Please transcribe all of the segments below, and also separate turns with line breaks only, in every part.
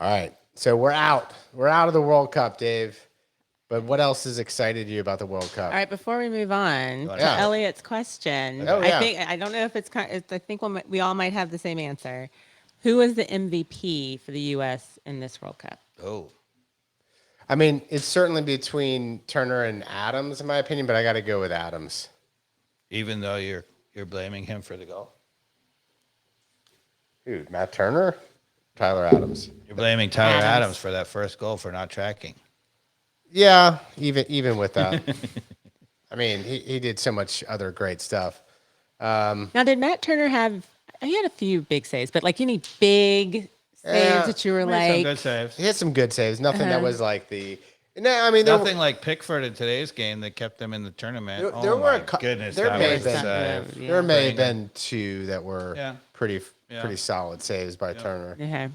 All right. So we're out. We're out of the World Cup, Dave. But what else has excited you about the World Cup?
All right, before we move on to
Yeah.
Elliot's question,
Oh, yeah.
I don't know if it's I think we all might have the same answer. Who was the MVP for the U.S. in this World Cup?
Oh,
I mean, it's certainly between Turner and Adams, in my opinion, but I got to go with Adams.
even though you're blaming him for the goal,
Dude, Matt Turner? Tyler Adams.
you're blaming Tyler
Adams.
Adams for that first goal for not tracking.
Yeah, even with that. I mean, he did so much other great stuff.
Now, did Matt Turner have? He had a few big saves, but like any big saves that you were
Some
like,
good saves.
He had some good saves. Nothing that was like the. No, I mean,
Nothing like Pickford in today's game that kept them in the tournament.
There
Oh
were
my
a
goodness,
there
that
may
was
have
a
been
save.
Yeah.
there may have
Bring
been two that were
Yeah.
pretty
Yeah.
solid saves by Turner.
okay,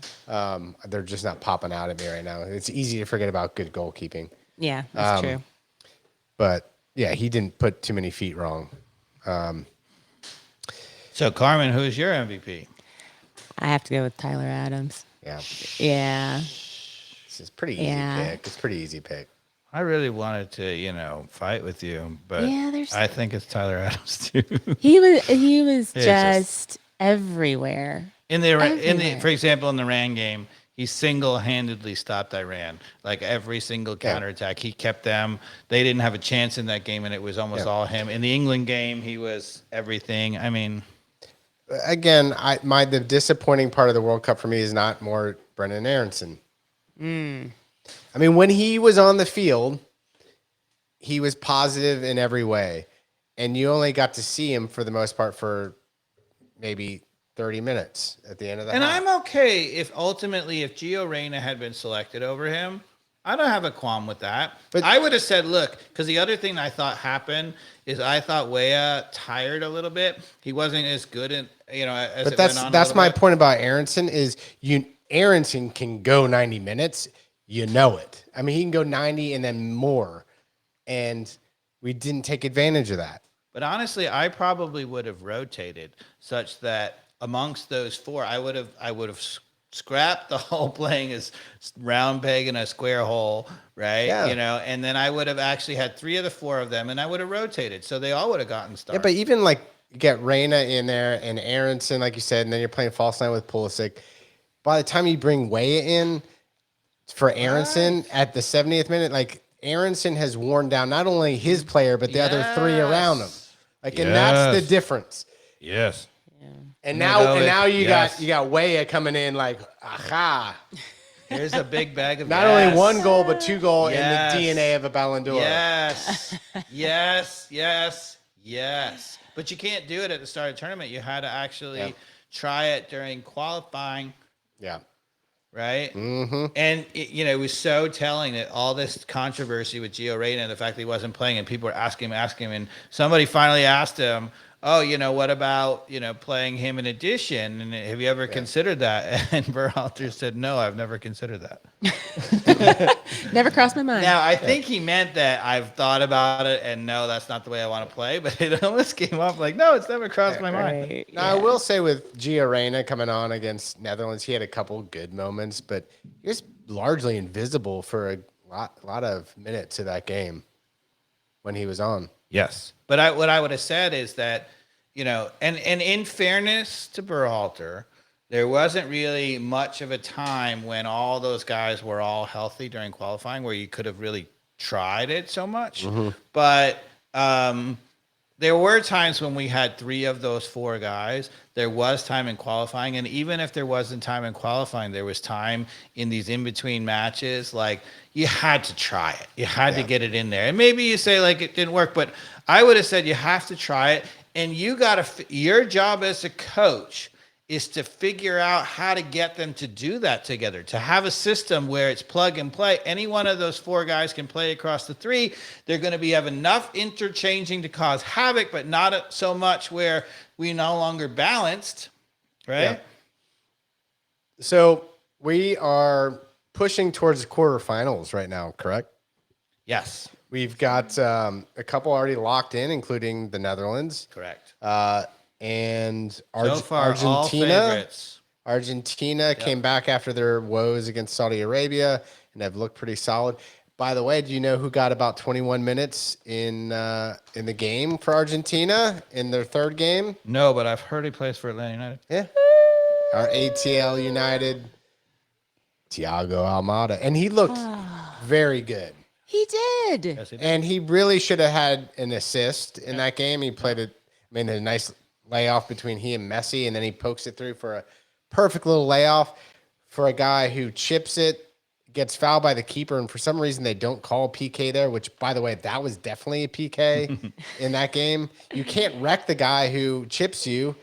They're just not popping out at me right now. It's easy to forget about good goalkeeping,
yeah, that's true.
but yeah, he didn't put too many feet wrong.
So, Carmen, who's your MVP?
I have to go with Tyler Adams.
Yeah,
Yeah,
it's a pretty easy
Yeah.
pick. It's a pretty easy pick.
I really wanted to, fight with you, but
Yeah, there's-
I think it's Tyler Adams too.
he was
It's
just everywhere.
In the
Everywhere.
for example, in the Iran game, he single-handedly stopped Iran. Like every single counterattack, he kept them. They didn't have a chance in that game, and it was almost all him. In the England game, he was everything. I mean,
Again, the disappointing part of the World Cup for me is not more Brendan Aronson. I mean, when he was on the field, he was positive in every way, and you only got to see him for the most part for maybe 30 minutes at the end of the
and
half.
I'm okay if ultimately if Gio Reyna had been selected over him. I don't have a qualm with that.
But-
But I would have said, look, because the other thing I thought happened is I thought Weah tired a little bit. He wasn't as good as
But
it went on.
that's my point about Aronson is Aronson can go 90 minutes. You know it. I mean, he can go 90 and then more. And we didn't take advantage of that.
But honestly, I probably would have rotated such that amongst those four, I would have scrapped the whole playing as round peg in a square hole, right?
Yeah.
And then I would have actually had three of the four of them, and I would have rotated, so they all would have gotten started.
Yeah, but even like you get Reyna in there and Aronson, like you said, and then you're playing false nine with Pulisic. By the time you bring Weah in for Aronson at the 70th minute, like Aronson has worn down not only his player but the other three around him. Like, and that's the difference.
Yes.
And
No,
now,
no,
and
it-
now you
yes.
got Weah coming in like, aha!
Here's a big bag of
Not
gas.
only one goal but two goal
Yes.
in the DNA of a Ballon d'Or.
Yes. Yes. But you can't do it at the start of the tournament. You had to actually try it during qualifying.
Yeah.
Right. Mm-hmm. And it was so telling that all this controversy with Gio Reyna and the fact that he wasn't playing, and people were asking him, and somebody finally asked him, "Oh, what about playing him in addition? And have you ever considered that?" And Berhalter said, "No, I've never considered that."
Never crossed my mind.
Now I think he meant that I've thought about it, and no, that's not the way I want to play. But it almost came off like, no, it's never crossed my mind.
Right.
Now, I will say with Gio Reyna coming on against Netherlands, he had a couple good moments, but he was largely invisible for a lot of minutes of that game when he was on.
Yes, but what I would have said is that, and in fairness to Berhalter, there wasn't really much of a time when all those guys were all healthy during qualifying where you could have really tried it so much. But there were times when we had three of those four guys. There was time in qualifying, and even if there wasn't time in qualifying, there was time in these in-between matches. Like, you had to try it. You had to get it in there. And maybe you say, like, it didn't work, but I would have said you have to try it, and your job as a coach is to figure out how to get them to do that together, to have a system where it's plug and play. Any one of those four guys can play across the three. They're going to have enough interchanging to cause havoc, but not so much where we no longer balanced, right?
Yeah. So we are pushing towards the quarterfinals right now, correct?
Yes,
We've got a couple already locked in, including the Netherlands
correct.
and
So far, all
Argentina.
favorites.
Argentina came back after their woes against Saudi Arabia and have looked pretty solid. By the way, do you know who got about 21 minutes in the game for Argentina in their third game?
No, but I've heard he plays for Atlanta United.
Yeah. Our ATL United, Thiago Almada. And he looked very good.
He did.
Yes, he did.
And he really should have had an assist in that game. He played a nice layoff between he and Messi, and then he pokes it through for a perfect little layoff for a guy who chips it, gets fouled by the keeper, and for some reason they don't call PK there, which, by the way, that was definitely a PK in that game. You can't wreck the guy who chips you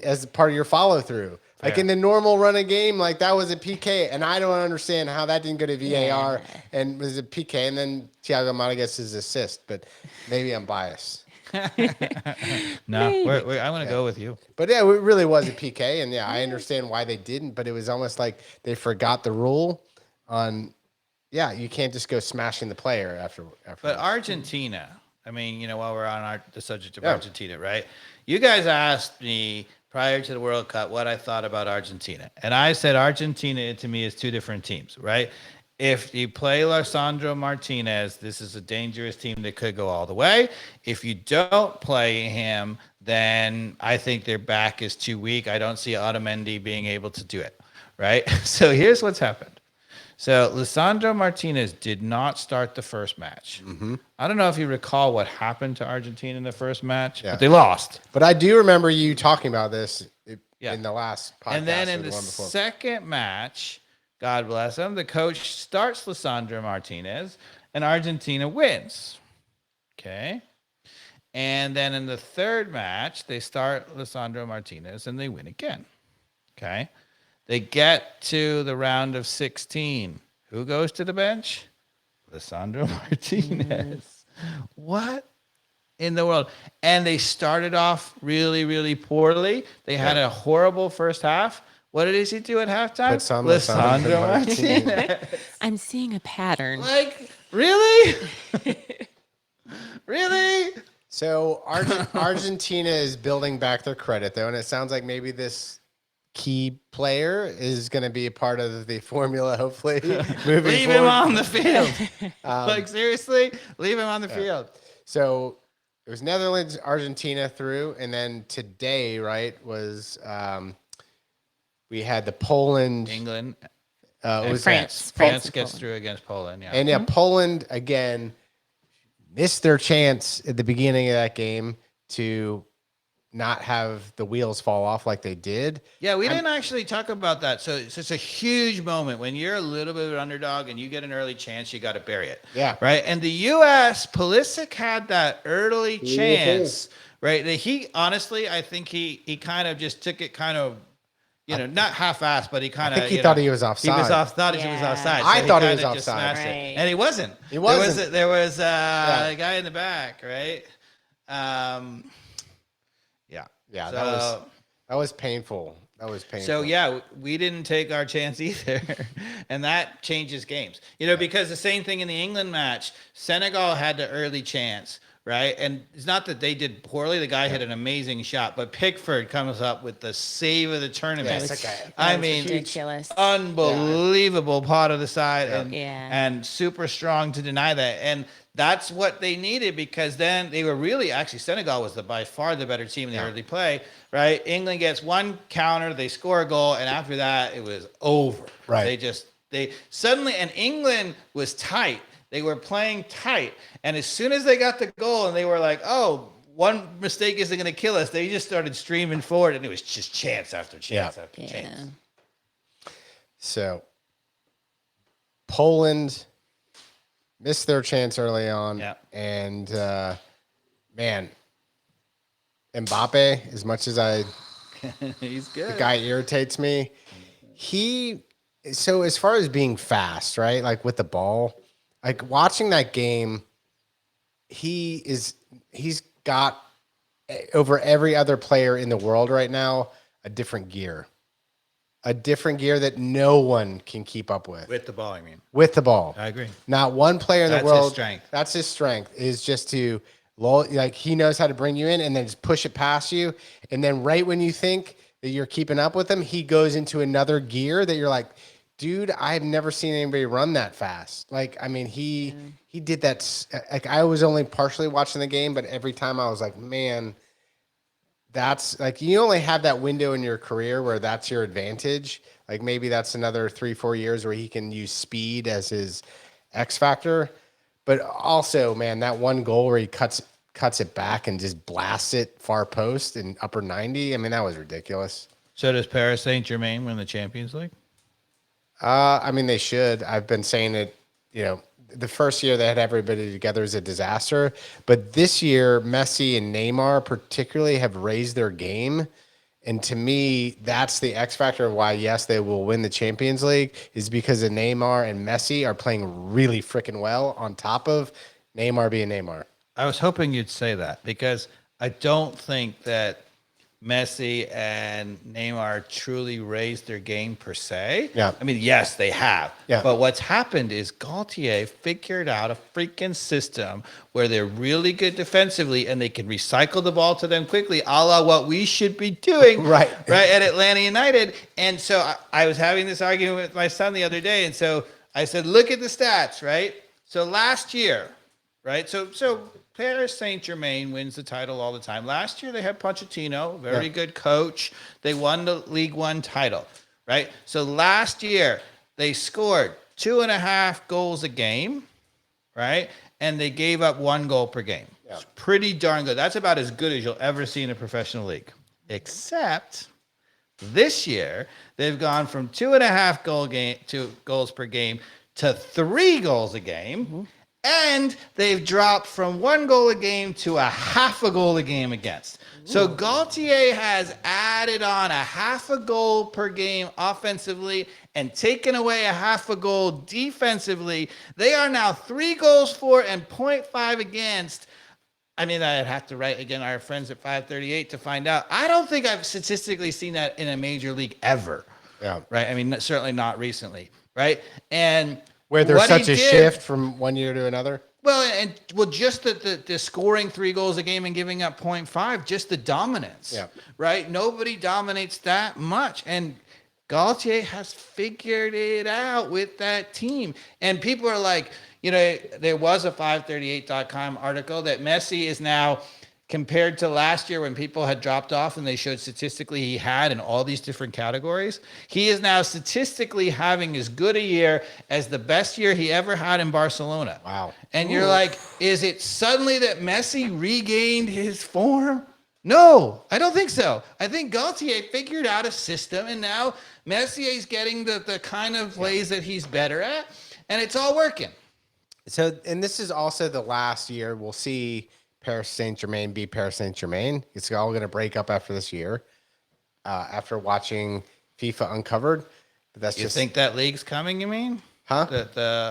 as part of your follow-through. Like in the normal run of game, like that was a PK, and I don't understand how that didn't go to VAR and was a PK, and then Thiago Almada gets his assist, but maybe I'm biased.
No, I want to go with you.
But yeah, it really was a PK, and I understand why they didn't, but it was almost like they forgot the rule on, you can't just go smashing the player after.
But Argentina, I mean, while we're on the subject of Argentina, right? You guys asked me prior to the World Cup what I thought about Argentina. And I said Argentina, to me, is two different teams, right? If you play Lisandro Martinez, this is a dangerous team that could go all the way. If you don't play him, then I think their back is too weak. I don't see Otamendi being able to do it, right? So here's what's happened. So Lisandro Martinez did not start the first match. Mm-hmm. I don't know if you recall what happened to Argentina in the first match, but they lost.
But I do remember you talking about this in the last podcast.
And then in the second match, God bless him, the coach starts Lisandro Martinez, and Argentina wins. Okay. And then in the third match, they start Lisandro Martinez, and they win again. Okay. They get to the round of 16. Who goes to the bench? Lisandro Martinez. What in the world? And they started off really, really poorly. They had a horrible first half. What did he do at halftime? Lisandro Martinez.
I'm seeing a pattern.
Like, really? Really?
So Argentina is building back their credit, though, and it sounds like maybe this key player is going to be a part of the formula, hopefully.
Leave him on the field. Like, seriously? Leave him on the field.
So it was Netherlands, Argentina through, and then today, right, was we had the Poland.
England.
It was
France.
France gets through against Poland, yeah.
And Poland, again, missed their chance at the beginning of that game to not have the wheels fall off like they did.
Yeah, we didn't actually talk about that. So it's a huge moment when you're a little bit of an underdog and you get an early chance, you got to bury it.
Yeah.
Right. And the U.S. Pulisic had that early chance, right? That he honestly, I think he kind of just took it kind of, not half-assed, but he kind of.
I think he thought he was offside.
He thought he was offside.
I thought he was
offside.
offside.
Right.
And he wasn't.
He wasn't.
There was a guy in the back, right?
Yeah,
So,
that was painful. That was painful.
So we didn't take our chance either, and that changes games. Because the same thing in the England match, Senegal had the early chance, right? And it's not that they did poorly. The guy hit an amazing shot, but Pickford comes up with the save of the tournament.
That was ridiculous.
Unbelievable pot of the side,
Yeah.
and super strong to deny that. And that's what they needed, because then they were really, actually, Senegal was by far the better team in the early play, right? England gets one counter, they score a goal, and after that, it was over.
Right.
They suddenly, and England was tight. They were playing tight. And as soon as they got the goal and they were like, oh, one mistake isn't going to kill us, they just started streaming forward, and it was just chance after chance after chance.
So Poland missed their chance early on.
Yeah.
And, man, Mbappe, as much as
He's good.
the guy irritates me, so as far as being fast, right, like with the ball, like watching that game, he's got, over every other player in the world right now, a different gear that no one can keep up with.
With the ball, I mean.
With the ball.
I agree.
Not one player in the
That's
world.
his strength.
That's his strength, is just to, like, he knows how to bring you in and then just push it past you. And then right when you think that you're keeping up with him, he goes into another gear that you're like, dude, I've never seen anybody run that fast. Like, I mean, he did that. Like, I was only partially watching the game, but every time I was like, man, that's like, you only have that window in your career where that's your advantage. Like, maybe that's another 3-4 years where he can use speed as his X factor. But also, man, that one goal where he cuts it back and just blasts it far post in upper 90. I mean, that was ridiculous.
So does Paris Saint-Germain win the Champions League?
I mean, they should. I've been saying it, the first year they had everybody together is a disaster. But this year, Messi and Neymar particularly have raised their game. And to me, that's the X factor of why, yes, they will win the Champions League, is because of Neymar and Messi are playing really freaking well on top of Neymar being Neymar.
I was hoping you'd say that because I don't think that Messi and Neymar truly raised their game per se.
Yeah.
I mean, yes, they have.
Yeah.
But what's happened is Gaultier figured out a freaking system where they're really good defensively and they can recycle the ball to them quickly, a la what we should be doing
Right
at Atlanta United. And so I was having this argument with my son the other day. And so I said, look at the stats, right? So last year, right? So Paris Saint-Germain wins the title all the time. Last year, they had Pochettino, very good coach. They won the League One title, right? So last year, they scored 2.5 goals a game, right? And they gave up 1 goal per game. Yeah. It's pretty darn good. That's about as good as you'll ever see in a professional league. Except this year, they've gone from 2.5 goals per game to 3 goals a game. Mm-hmm. And they've dropped from 1 goal a game to 0.5 goal a game against. So Gaultier has added on 0.5 goal per game offensively and taken away 0.5 goal defensively. They are now 3 goals for and 0.5 against. I mean, I'd have to write again our friends at 538 to find out. I don't think I've statistically seen that in a major league ever. Yeah. Right. I mean, certainly not recently. Right. And
where there's such a shift from one year to another?
Well, just the scoring 3 goals a game and giving up 0.5, just the dominance, right? Nobody dominates that much. And Gaultier has figured it out with that team. And people are like, there was a 538.com article that Messi is now, compared to last year when people had dropped off and they showed statistically he had in all these different categories, he is now statistically having as good a year as the best year he ever had in Barcelona.
Wow.
And you're like, is it suddenly that Messi regained his form? No, I don't think so. I think Gaultier figured out a system and now Messi is getting the kind of plays that he's better at and it's all working.
So, and this is also the last year we'll see Paris Saint-Germain be Paris Saint-Germain. It's all going to break up after this year, after watching FIFA Uncovered. But that's
you think that league's coming, you mean?
Huh?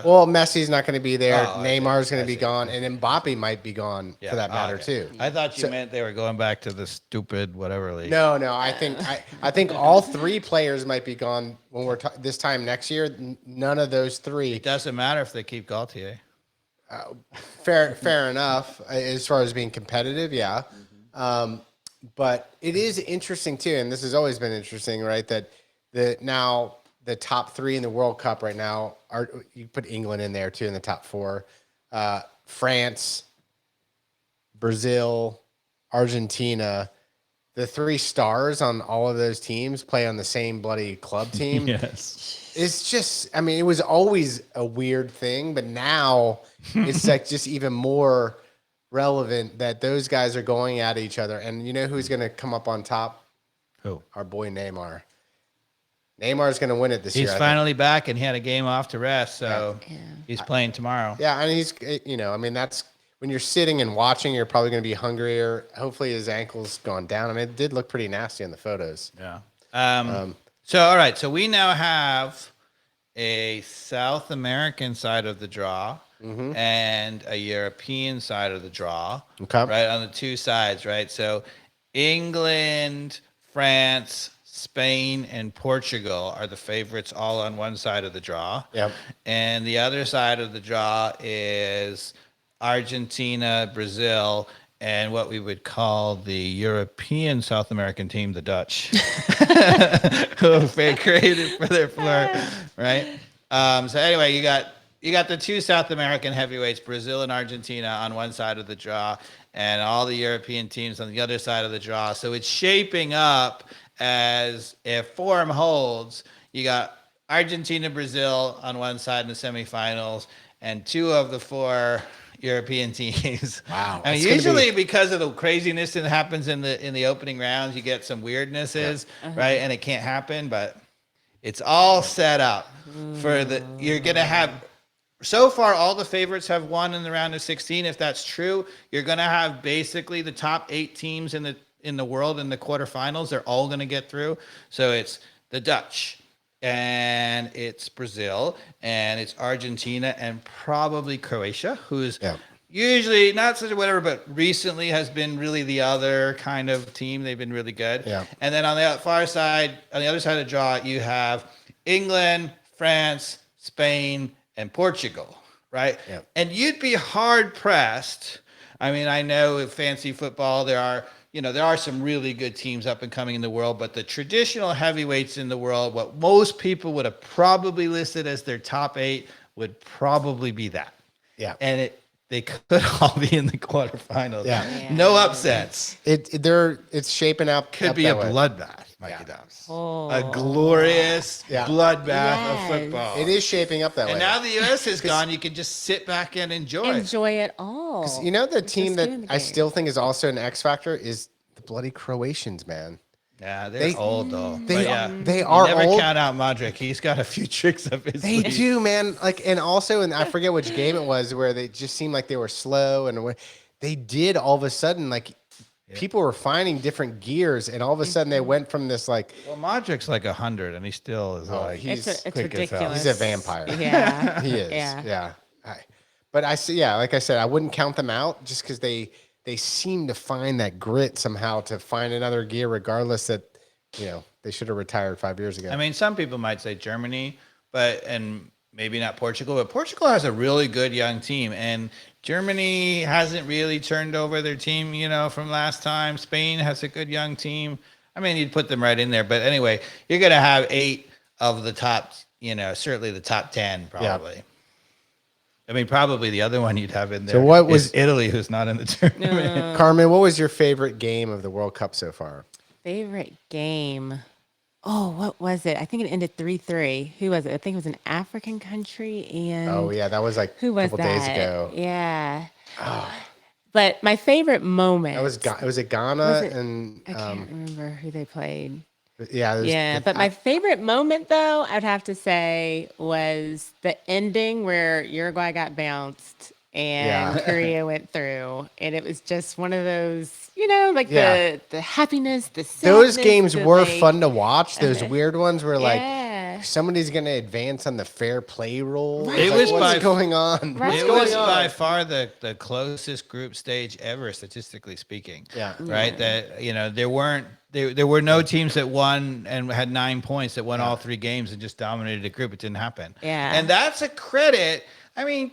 Well, Messi's not going to be there. Neymar's going to be gone. And Mbappe might be gone for that matter, too.
I thought you meant they were going back to the stupid whatever league.
No. I think all 3 players might be gone when we're this time next year. None of those 3.
It doesn't matter if they keep Gaultier.
Fair enough. As far as being competitive, yeah. But it is interesting too, and this has always been interesting, right? That now the top 3 in the World Cup right now are, you put England in there too in the top 4, France, Brazil, Argentina. The 3 stars on all of those teams play on the same bloody club team.
Yes.
It's just, I mean, it was always a weird thing, but now it's like just even more relevant that those guys are going at each other. And you know who's going to come up on top?
Who?
Our boy Neymar. Neymar's going to win it this year.
He's finally back, and he had a game off to rest, so he's playing tomorrow.
Yeah, and he's, I mean, that's when you're sitting and watching, you're probably going to be hungrier. Hopefully his ankle's gone down. I mean, it did look pretty nasty in the photos.
Yeah. So, all right. So we now have a South American side of the draw and a European side of the draw. Okay. Right on the 2 sides, right? So England, France, Spain, and Portugal are the favorites all on one side of the draw. Yep. And the other side of the draw is Argentina, Brazil, and what we would call the European South American team, the Dutch, who were created for their floor, right? So anyway, you got the two South American heavyweights, Brazil and Argentina, on one side of the draw, and all the European teams on the other side of the draw. So it's shaping up as, if form holds, you got Argentina, Brazil on one side in the semifinals, and two of the four European teams.
Wow.
I mean,
It's gonna
usually because of the craziness that happens in the opening rounds, you get some weirdnesses, right? And it can't happen, but it's all set up for you're going to have, so far, all the favorites have won in the round of 16. If that's true, you're going to have basically the top 8 teams in the world in the quarterfinals. They're all going to get through. So it's the Dutch, and it's Brazil, and it's Argentina, and probably Croatia, who's usually not such a whatever, but recently has been really the other kind of team. They've been really good.
Yeah.
And then on the far side, on the other side of the draw, you have England, France, Spain, and Portugal, right?
Yep.
And you'd be hard pressed. I mean, I know in fancy football, there are some really good teams up and coming in the world, but the traditional heavyweights in the world, what most people would have probably listed as their top 8 would probably be that.
Yeah.
And they could all be in the quarterfinals.
Yeah.
No upsets.
It's shaping up.
Could
up
be a
that way.
bloodbath, Mikey
Yeah.
Dubs.
Oh.
A glorious bloodbath
Yes.
of football.
It is shaping up that way.
And now the U.S. is gone, you can just sit back and enjoy.
Enjoy it all.
You know, the team that
doing the
I
game.
still think is also an X factor is the bloody Croatians, man.
Yeah, they're old though.
They
You
are
never
old.
count out Modric. He's got a few tricks up his
They
sleeve.
do, man. Like, and also, and I forget which game it was where they just seemed like they were slow, and they did all of a sudden, like, people were finding different gears, and all of a sudden they went from this like,
Well, Modric's like 100, and he still is like
he's
it's
quick as hell.
ridiculous.
he's a vampire.
Yeah.
He is.
Yeah.
Yeah. But I see. Yeah, like I said, I wouldn't count them out just because they seem to find that grit somehow to find another gear, regardless that they should have retired 5 years ago.
I mean, some people might say Germany, and maybe not Portugal, but Portugal has a really good young team, and Germany hasn't really turned over their team, from last time. Spain has a good young team. I mean, you'd put them right in there, but anyway, you're going to have 8 of the top, certainly the top 10 probably.
Yeah.
I mean, probably the other one you'd have in there.
So what
is
was-
Italy, who's not in the tournament?
Carmen, what was your favorite game of the World Cup so far?
Favorite game. Oh, what was it? I think it ended 3-3. Who was it? I think it was an African country. And
Oh yeah, that was like
who
a
was
couple
that?
days ago.
Yeah. But my favorite moment.
Was it Ghana
Was it-
and
I can't remember who they played.
yeah.
But my favorite moment, though, I'd have to say, was the ending where Uruguay got bounced and
Yeah.
Korea went through, and it was just one of those, like
Yeah.
the happiness, the
Those
sadness,
games
the,
were
like-
fun to watch. Those weird ones where like
Yeah.
somebody's gonna advance on the fair play rule.
Right.
It's
It
like,
was
what's
by-
going on?
Right.
What's
It
going
was
on?
by far the closest group stage ever, statistically speaking.
Yeah.
Right. That there were no teams that won and had 9 points that won all 3 games and just dominated a group. It didn't happen.
Yeah.
And that's a credit. I mean,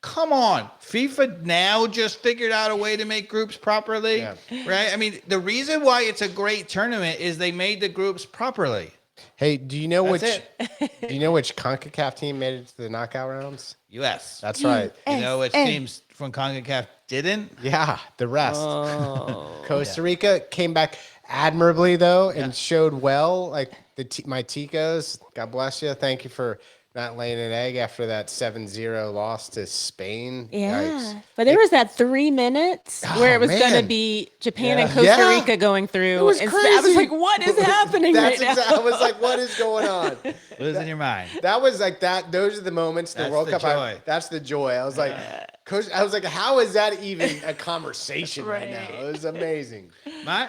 come on. FIFA now just figured out a way to make groups properly.
Yeah.
Right. I mean, the reason why it's a great tournament is they made the groups properly.
Hey, do you know
That's
do you know which CONCACAF team made it to the knockout rounds?
US.
That's right.
You know which
Hey.
teams from CONCACAF didn't?
Yeah, the rest.
Oh.
Costa Rica came back admirably though and showed well. Like my Ticos, God bless you. Thank you for not laying an egg after that 7-0 loss to Spain.
Yeah.
Yikes.
But there was that 3 minutes where it was going to
man.
be Japan and
Yeah.
Costa
Yeah.
Rica going through.
It was
and
crazy.
I was like, what is happening right now?
I was like, what is going on?
Losing your mind.
That was like that. Those are the moments. The
That's
World
the
Cup.
joy.
That's the joy. I was like, Coach. I was like, how is that even a conversation right now?
Right.
It was amazing.
I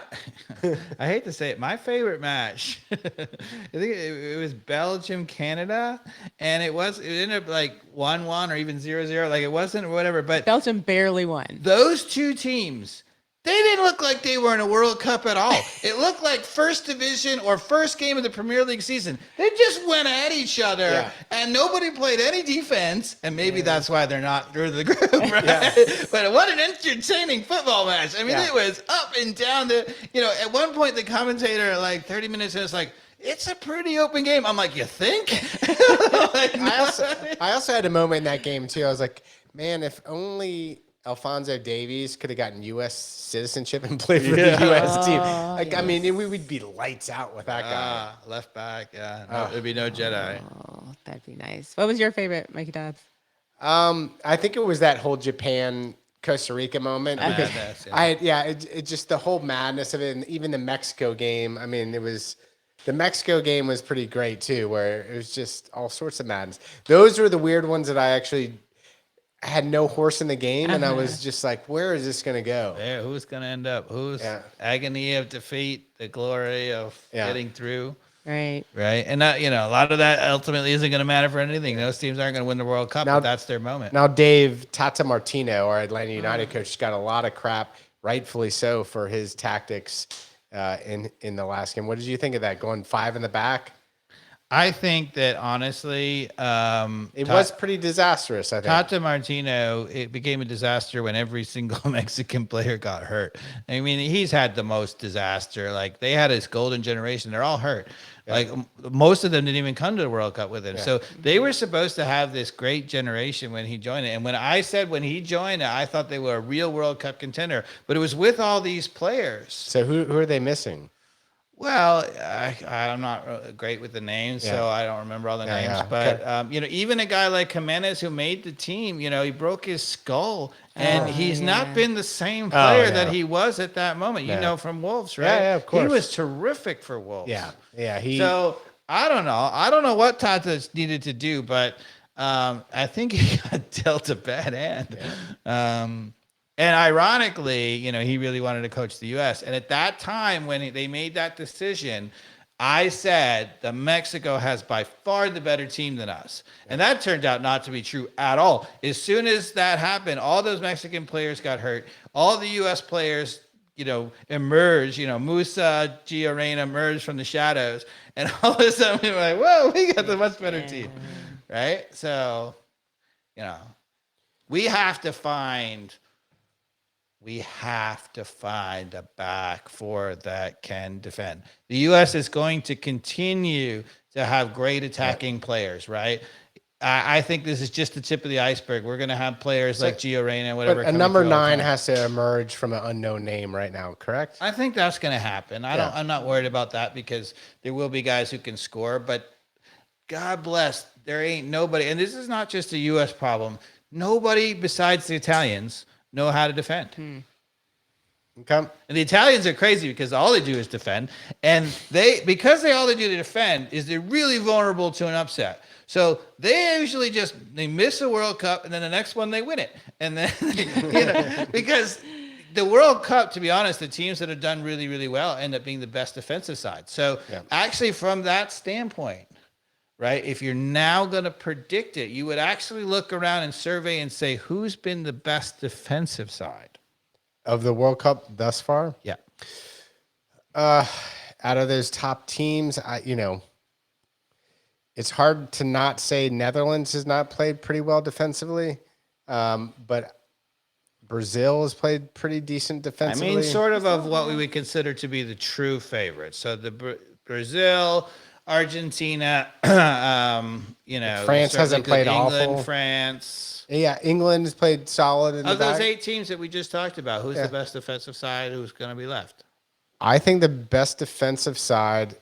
hate to say it, my favorite match, I think it was Belgium, Canada, and it ended up like 1-1 or even 0-0. Like it wasn't whatever, but
Belgium barely won.
those two teams They didn't look like they were in a World Cup at all. It looked like first division or first game of the Premier League season. They just went at each other, and nobody played any defense. And maybe that's why they're not through the group, right? Yeah. But what an entertaining football match! I mean, it was up and down. At one point, the commentator, like 30 minutes in, was like, "It's a pretty open game." I'm like, "You think?"
I also had a moment in that game too. I was like, "Man, if only Alphonso Davies could have gotten U.S. citizenship and played for the U.S. team. I mean, we would be lights out with that guy.
Left back, there'd be no Jedi.
Oh, that'd be nice. What was your favorite, Mikey Dobbs?
I think it was that whole Japan Costa Rica moment. Because it just the whole madness of it, and even the Mexico game. I mean, the Mexico game was pretty great too, where it was just all sorts of madness. Those were the weird ones that I actually had no horse in the game, and I was just like, where is this going to go?
Yeah, who's going to end up? Who's agony of defeat, the glory of getting through?
Right.
And that, a lot of that ultimately isn't going to matter for anything. Those teams aren't going to win the World Cup, but that's their moment.
Now, Dave Tata Martino, our Atlanta United coach, got a lot of crap, rightfully so, for his tactics in the last game. What did you think of that, going 5 in the back?
I think that honestly,
it was pretty disastrous. I think
Tata Martino, it became a disaster when every single Mexican player got hurt. I mean, he's had the most disaster. Like, they had his golden generation; they're all hurt. Yeah. Like, most of them didn't even come to the World Cup with him. Yeah. So they were supposed to have this great generation when he joined it. And when I said when he joined it, I thought they were a real World Cup contender. But it was with all these players.
So who are they missing?
Well, I'm not great with the names, so I don't remember all the names. Yeah. But, even a guy like Jimenez who made the team, he broke his skull, and he's not been the same player that he was at that moment, from Wolves, right?
Yeah, of course.
He was terrific for Wolves.
Yeah.
So, I don't know. I don't know what Tata needed to do, but I think he got dealt a bad hand. Yeah. And ironically, he really wanted to coach the U.S. And at that time, when they made that decision, I said that Mexico has by far the better team than us. Yeah. And that turned out not to be true at all. As soon as that happened, all those Mexican players got hurt. All the U.S. players, emerged. Musa, Gio Reyna emerged from the shadows. And all of a sudden, we were like, whoa, we got the much better team. Right? So, we have to find a back four that can defend. The U.S. is going to continue to have great attacking players, right? I think this is just the tip of the iceberg. We're going to have players like Gio Reyna, whatever.
But a number 9 has to emerge from an unknown name right now, correct?
I think that's going to happen. I'm not worried about that because there will be guys who can score, but God bless, there ain't nobody. And this is not just a U.S. problem. Nobody besides the Italians know how to defend.
Okay.
And the Italians are crazy because all they do is defend. And because all they do to defend is they're really vulnerable to an upset. So they usually they miss a World Cup and then the next one they win it. And then, because the World Cup, to be honest, the teams that have done really, really well end up being the best defensive side. So actually from that standpoint, right, if you're now going to predict it, you would actually look around and survey and say, who's been the best defensive side
of the World Cup thus far?
Yeah.
Out of those top teams, it's hard to not say Netherlands has not played pretty well defensively, but Brazil has played pretty decent defensively.
I mean, sort of what we would consider to be the true favorites. So the Brazil, Argentina,
France hasn't played
England,
awful.
France.
Yeah, England has played solid in
of
the
those
back.
8 teams that we just talked about, who's the best defensive side? Who's going to be left?
I think the best defensive side,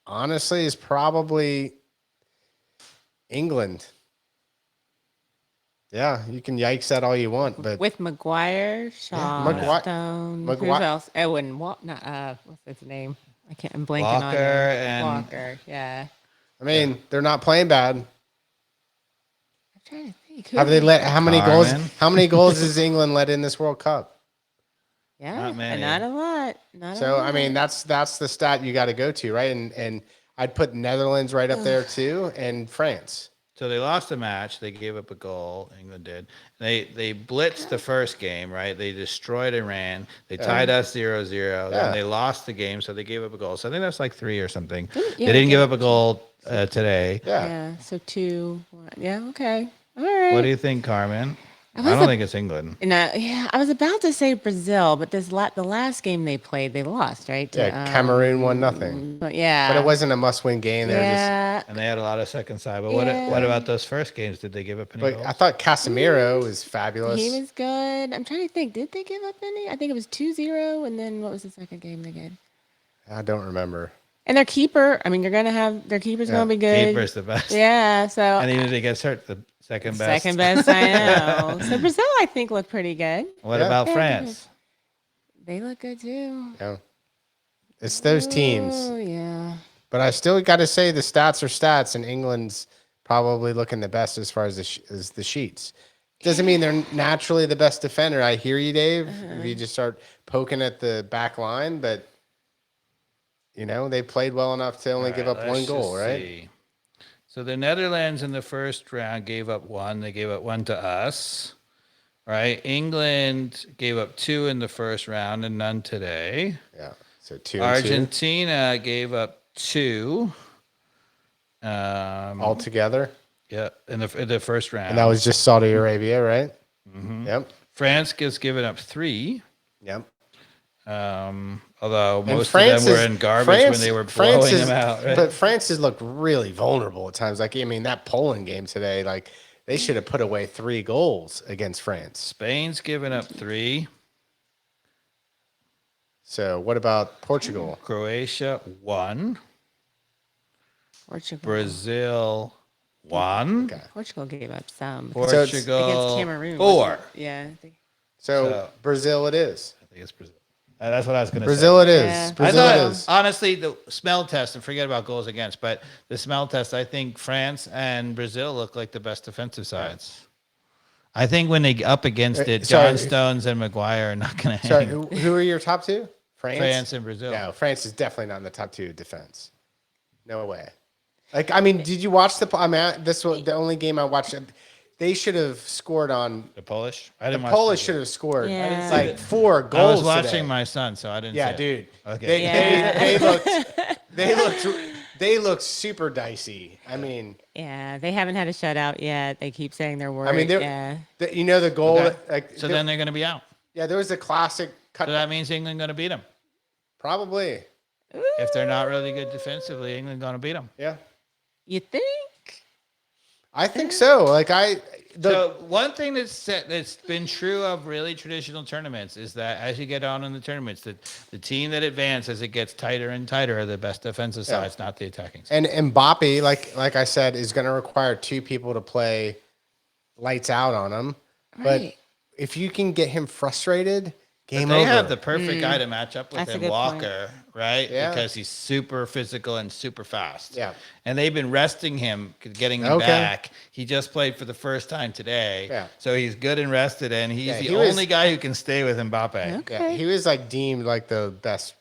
honestly, is probably England. Yeah, you can yikes that all you want, but
with Maguire, Shaw, Stone, who else? Owen, what's his name? I'm blanking on it. Walker, yeah.
I mean, they're not playing bad.
I'm trying to think.
Have they let how many goals? How many goals has England let in this World Cup?
Yeah, not a lot.
I mean, that's the stat you got to go to, right? And I'd put Netherlands right up there too, and France.
So they lost the match. They gave up a goal. England did. They blitzed the first game, right? They destroyed Iran. They tied us 0-0. Then they lost the game, so they gave up a goal. So I think that's like 3 or something. They didn't give up a goal today.
Yeah. So 2-1. Yeah. Okay. All right.
What do you think, Carmen? I don't think it's England.
Yeah, I was about to say Brazil, but the last game they played, they lost, right?
Yeah, Cameroon 1-0.
But yeah,
but it wasn't a must-win game. They were just,
and they had a lot of second side. But what about those first games? Did they give up any
but
goals?
I thought Casemiro was fabulous.
He was good. I'm trying to think. Did they give up any? I think it was 2-0, and then what was the second game they did?
I don't remember.
And their keeper, I mean, you're gonna have their keeper's gonna be good.
Keeper's the best.
Yeah. So
And even if he gets hurt, the second best.
second best, I know. So Brazil, I think, looked pretty good.
What about France?
They look good too.
Yeah. It's those teams.
Oh yeah.
But I still got to say the stats are stats, and England's probably looking the best as far as the sheets. Doesn't mean they're naturally the best defender. I hear you, Dave. If you just start poking at the back line, but you know they played well enough to only give up one goal, right?
See. So the Netherlands in the first round gave up 1. They gave up 1 to us, right? England gave up 2 in the first round and none today.
Yeah. So 2
Argentina gave up 2.
Altogether.
Yeah, in the first round.
And that was just Saudi Arabia, right? Mm-hmm. Yep.
France gets given up 3.
Yep.
Although most of them were in garbage when they were blowing them out. Right?
But France has looked really vulnerable at times. Like, I mean, that Poland game today, like, they should have put away 3 goals against France.
Spain's given up 3.
So what about Portugal?
Croatia 1.
Portugal.
Brazil 1.
Okay.
Portugal gave up some.
Portugal
Against Cameroon.
4.
Yeah.
So Brazil it is.
I think it's Brazil. That's what I was going to say.
Brazil it is.
Yeah.
Brazil
I
it
thought,
is.
honestly, the smell test, and forget about goals against, but the smell test, I think France and Brazil look like the best defensive sides. I think when they up against it, John Stones and Maguire are not going to
Sorry,
hang.
who are your top 2?
France and Brazil.
No, France is definitely not in the top 2 defense. No way. Like, I mean, did you watch this was the only game I watched. They should have scored on
The Polish? I
the
didn't watch
Polish
the
should have scored
Yeah.
like 4
I
goals.
was watching
today.
my son, so I didn't
Yeah,
see it.
dude.
Okay.
They looked super dicey. I mean,
Yeah, they haven't had a shutout yet. They keep saying they're worried.
I mean, you know the goal.
Okay.
Like,
So then they're going to be out.
yeah, there was a classic cut.
So that means England going to beat them.
Probably,
If they're not really good defensively, England going to beat them.
yeah.
You think?
I think so. Like
So one thing that's been true of really traditional tournaments is that as you get on in the tournaments, the team that advances as it gets tighter and tighter are the best defensive sides, not the attacking side.
and Mbappe, like I said, is going to require 2 people to play lights out on him. But
Right.
if you can get him frustrated, game
They
over.
have the perfect guy to match up with
That's a
him,
good
Walker, right?
Yeah.
Because he's super physical and super fast.
Yeah.
And they've been resting him, getting him back. He just played for the first time today.
Yeah.
So he's good and rested, and he's
Yeah,
the
he was-
only guy who can stay with Mbappe.
Okay.
Yeah, he was like deemed like the best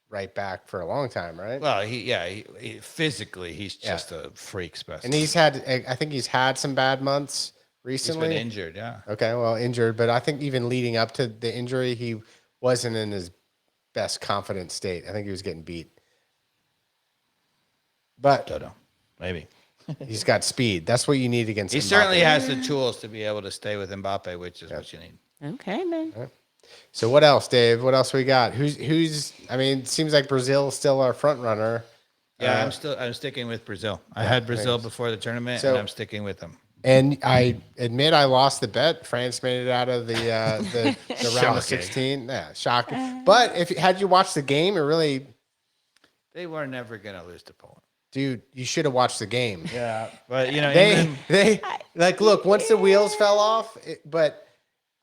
right back for a long time, right?
Well, he physically, he's just a freak specimen.
And I think he's had some bad months
He's
recently.
been injured, yeah.
Okay, well, injured, but I think even leading up to the injury, he wasn't in his best confident state. I think he was getting beat. But
Don't know. Maybe.
he's got speed. That's what you need against
He
Mbappe.
certainly has the tools to be able to stay with Mbappe, which is what you need.
Okay, man.
So what else, Dave? What else we got? Who's I mean, it seems like Brazil's still our front runner.
Yeah, I'm sticking with Brazil. I had Brazil before the tournament,
So-
and I'm sticking with them.
And I admit I lost the bet. France made it out of the round of
Shocking.
16. Yeah, shocking. But had you watched the game, it really,
They were never going to lose to Poland.
dude, you should have watched the game.
Yeah, but you know,
They like look once the wheels fell off. But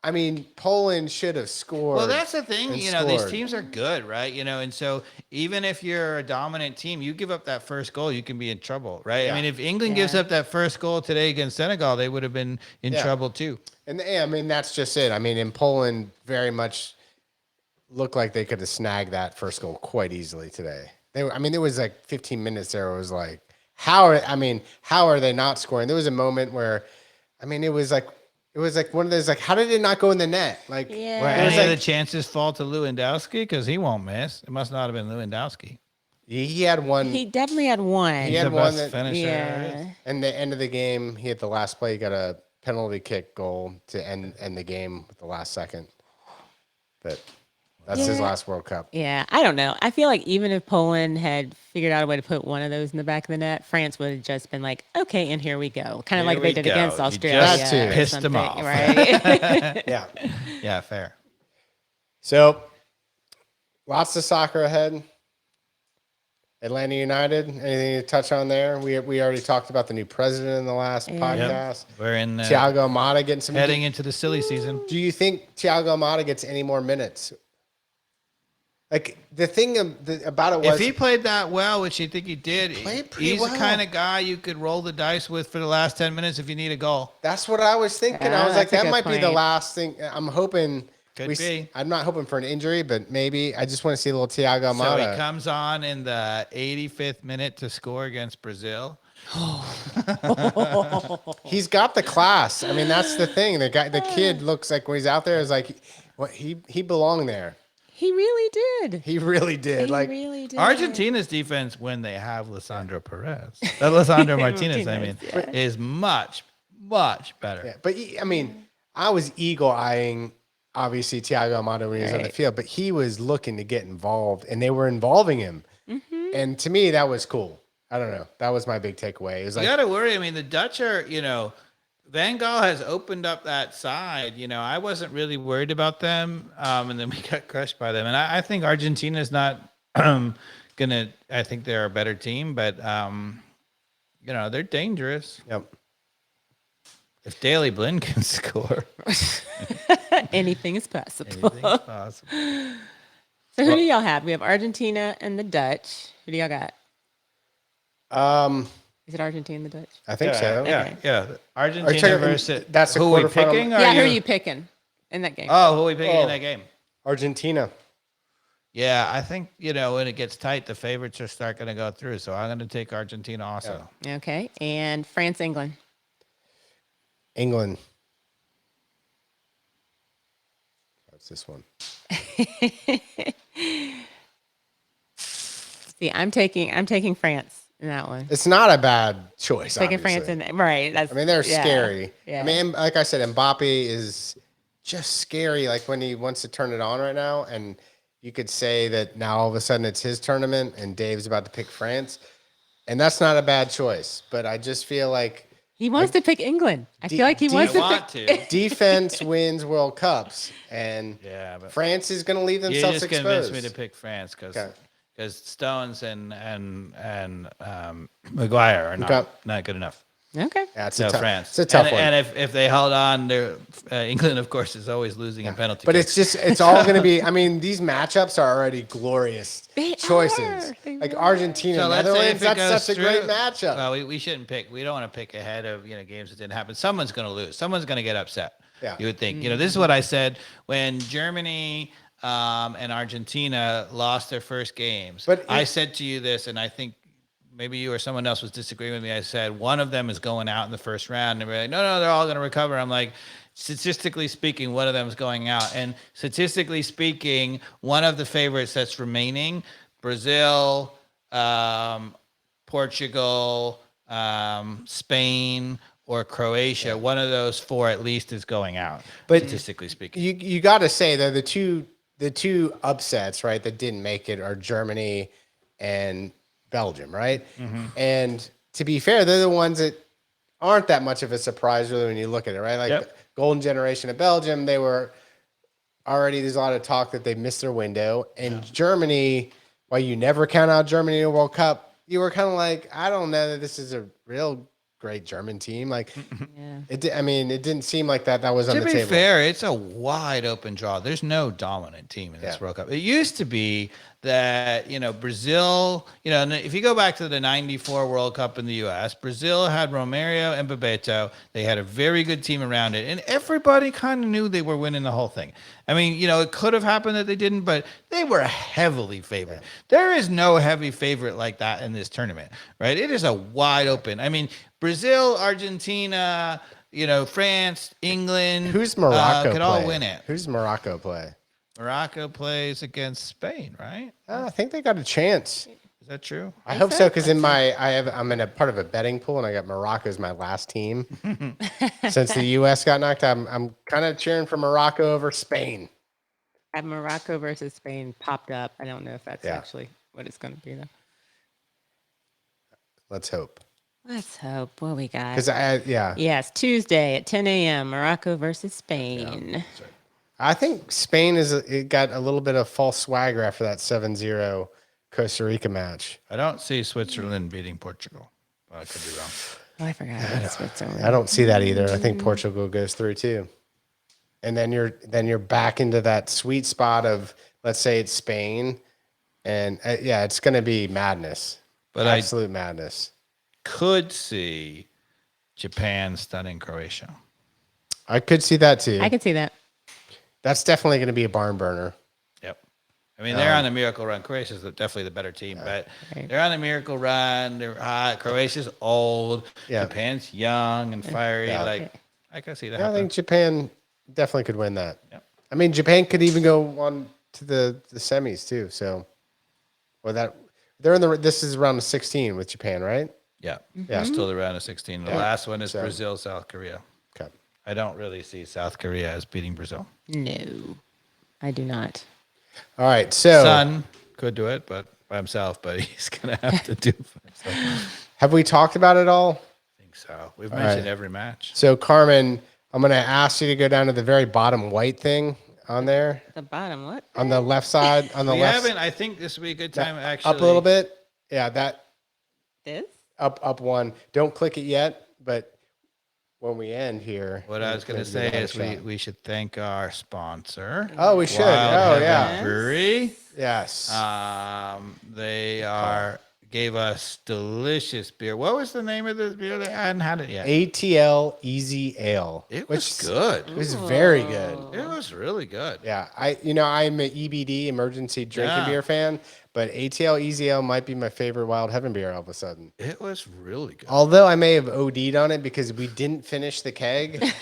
I mean, Poland should have scored.
well, that's the thing.
and
You know, these
scored.
teams are good, right? You know, and so even if you're a dominant team, you give up that first goal, you can be in trouble, right?
Yeah.
I mean, if England gives up that first goal today against Senegal, they would have been in trouble too.
And I mean, that's just it. I mean, in Poland, very much looked like they could have snagged that first goal quite easily today. I mean, there was like 15 minutes there. It was like how are they not scoring? There was a moment where, I mean, it was like one of those, like, how did it not go in the net? Like,
Were
Yeah.
any of the chances fall to Lewandowski? Because he won't miss. It must not have been Lewandowski.
he had one.
He definitely had one.
He
He's
had
the
one
best
that,
finisher there is.
Yeah.
and the end of the game, he hit the last play. He got a penalty kick goal to end the game with the last second. But that's his
Yeah.
last World Cup.
Yeah, I don't know. I feel like even if Poland had figured out a way to put one of those in the back of the net, France would have just been like, okay, and here we go. Kind of like
Here
they
we
did
go.
against
You
Australia.
just
or
pissed them
something,
off.
Right?
Yeah.
Yeah, fair.
So, lots of soccer ahead. Atlanta United, anything to touch on there? We already talked about the new president in the last podcast.
We're in
Thiago Almada getting some.
heading into the silly season.
Do you think Thiago Almada gets any more minutes? Like, the thing about it was,
If he played that well, which you think he did,
played pretty
he's
well.
the kind of guy you could roll the dice with for the last 10 minutes if you need a goal.
that's what I was thinking.
Yeah,
I was like,
that's a
that
good
might be the
point.
last thing. I'm hoping.
Could be.
I'm not hoping for an injury, but maybe I just want to see a little Thiago
So
Almada.
he comes on in the 85th minute to score against Brazil.
He's got the class. I mean, that's the thing. The kid looks like when he's out there is like, he belonged there.
He really did.
He really did.
He
Like,
really did.
Argentina's defense, when they have Lisandro Martinez, I mean,
yeah.
is much, much better.
yeah, but I mean, I was eagle eyeing obviously Thiago Almada when he was on the
Right.
field, but he was looking to get involved, and they were involving him. And to me, that was cool. I don't know. That was my big takeaway. It was
You
like,
got to worry. I mean, the Dutch are, Van Gaal has opened up that side. I wasn't really worried about them. And then we got crushed by them. And I think Argentina's not I think they're a better team, but, they're dangerous.
yep.
If Daley Blind can score,
Anything is possible.
anything's possible.
So who do y'all have? We have Argentina and the Dutch. Who do y'all got? Is it Argentina and the Dutch?
I think so.
Yeah, yeah.
Are you
Argentina
talking-
versus
that's the
who we
quarterfinal?
picking? Or
Yeah, who are you picking in that game?
Oh, who are we picking
Oh.
in that game?
Argentina.
Yeah, I think, when it gets tight, the favorites are start going to go through. So I'm going to take Argentina also.
Okay. And France, England.
England. What's this one?
See, I'm taking France in that one.
It's not a bad choice.
Taking France
obviously.
in right. That's
I mean, they're
yeah,
scary.
Yeah.
I mean, like I said, Mbappe is just scary. Like when he wants to turn it on right now, and you could say that now all of a sudden it's his tournament, and Dave's about to pick France, and that's not a bad choice. But I just feel like
he wants to pick England. I feel like he wants to pick.
defense wins World Cups, and
Yeah, but
France is going to leave
you
themselves
just convinced
exposed.
me to pick France because
Okay.
Stones and Maguire are
Okay.
not good enough.
Okay.
Yeah, it's
So
a tough,
France.
It's a tough
and,
one.
And if they held on, England, of course, is always losing in penalty
But
kicks.
it's all going to be. I mean, these matchups are already glorious
They
choices.
are. They
Like
really
Argentina,
So let's say
Netherlands.
if it
That's
goes
such a great
through-
matchup.
Well, we shouldn't pick. We don't want to pick ahead of games that didn't happen. Someone's going to lose. Someone's going to get upset.
Yeah.
You would think. This is what I said when Germany and Argentina lost their first games.
But
I said to you this, and I think maybe you or someone else was disagreeing with me. I said one of them is going out in the first round, and we're like, no, they're all going to recover. I'm like, statistically speaking, one of them is going out, and statistically speaking, one of the favorites that's remaining, Brazil, Portugal, Spain, or Croatia, one of those four at least is going out.
But
statistically speaking,
You got to say though the two upsets, right, that didn't make it are Germany and Belgium, right?
Mm-hmm.
And to be fair, they're the ones that aren't that much of a surprise really when you look at it, right? Like
Yep.
the golden generation of Belgium, they were already, there's a lot of talk that they missed their window. And Germany, while you never count out Germany in a World Cup, you were kind of like, I don't know that this is a real great German team. Like,
Yeah.
it didn't seem like that was on
to
the
be
table.
fair, it's a wide open draw. There's no dominant team in this
Yeah.
World Cup. It used to be that, Brazil, and if you go back to the 94 World Cup in the U.S., Brazil had Romario and Bebeto. They had a very good team around it, and everybody kind of knew they were winning the whole thing. I mean, it could have happened that they didn't, but they were heavily favored. There is no heavy favorite like that in this tournament, right? It is a wide open. I mean, Brazil, Argentina, France, England.
Who's Morocco
could all win it.
Who's Morocco play?
Morocco plays against Spain, right?
I think they got a chance.
Is that true?
I hope so, because I'm in a part of a betting pool, and I got Morocco as my last team. Since the U.S. got knocked out, I'm kind of cheering for Morocco over Spain.
I have Morocco versus Spain popped up. I don't know if that's actually what it's going to be, though.
Let's hope.
Let's hope. What we got?
Yes,
Tuesday at 10 a.m. Morocco versus Spain.
Yeah. I think Spain it got a little bit of false swagger after that 7-0 Costa Rica match.
I don't see Switzerland beating Portugal. Well, I could be wrong.
Oh, I forgot about Switzerland.
I don't see that either. I think Portugal goes through too. And then you're back into that sweet spot of, let's say it's Spain, and it's going to be madness. But absolute madness.
Could see Japan stunning Croatia.
I could see that too.
I could see that.
That's definitely going to be a barn burner.
Yep. I mean, they're on a miracle run. Croatia's definitely the better team, but they're on a miracle run. They're hot. Croatia's old. Yeah. Japan's young and fiery. Yeah. I can see that.
Yeah, I think Japan definitely could win that. Yep. I mean, Japan could even go on to the semis too. So, this is round of 16 with Japan, right?
Yeah. Mm-hmm. Yeah. Still the round of 16. The last one is Brazil, South Korea. Okay. I don't really see South Korea as beating Brazil.
No, I do not.
All right. So
Son could do it, but by himself, but he's going to have to do it by himself.
Have we talked about it all?
I think so. We've mentioned every match.
So Carmen, I'm going to ask you to go down to the very bottom white thing on there.
The bottom what?
On the left side. On the left.
I think this would be a good time actually.
Up a little bit. Yeah, that.
This?
Up one. Don't click it yet, but when we end here.
What I was going to say is we should thank our sponsor.
Oh, we should.
Brewery.
Yes.
They gave us delicious beer. What was the name of this beer? I hadn't had it yet.
ATL Easy Ale.
It was good.
It was very good.
It was really good.
Yeah. I'm an EBD, emergency drinking beer fan, but ATL Easy Ale might be my favorite Wild Heaven beer all of a sudden.
It was really good.
Although I may have OD'd on it because we didn't finish the keg at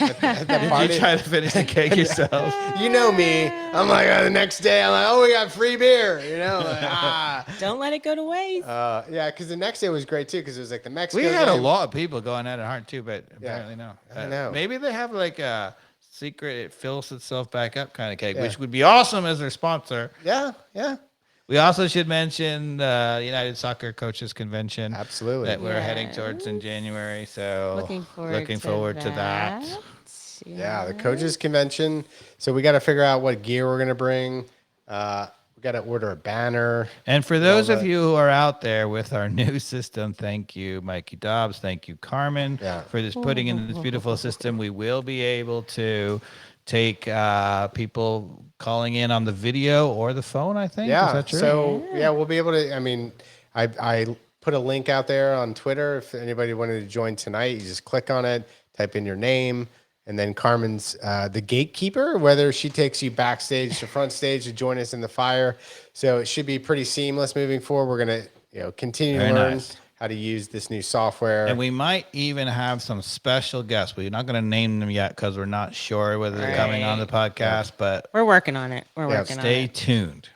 the party.
Did you try to finish the keg yourself?
You know me. I'm like, the next day, I'm like, we got free beer.
Don't let it go to waste.
Yeah, because the next day was great too, because it was like the Mexico.
We had a lot of people going at it hard too, but apparently no.
I know.
Maybe they have like a secret, it fills itself back up kind of keg, which would be awesome as their sponsor.
Yeah.
We also should mention the United Soccer Coaches Convention.
Absolutely.
That we're heading towards in January. So looking forward to that.
Yeah, the Coaches Convention. So we got to figure out what gear we're going to bring. We got to order a banner.
And for those of you who are out there with our new system, thank you, Mikey Dobbs. Thank you, Carmen, for putting in this beautiful system. We will be able to take people calling in on the video or the phone, I think.
Yeah.
Is that true?
So, we'll be able to. I mean, I put a link out there on Twitter. If anybody wanted to join tonight, you just click on it, type in your name, and then Carmen's the gatekeeper, whether she takes you backstage to front stage to join us in the fire. So it should be pretty seamless moving forward. We're going to continue to learn how to use this new software.
And we might even have some special guests. We're not going to name them yet because we're not sure whether they're coming on the podcast, but
we're working on it. We're working on it.
Stay tuned.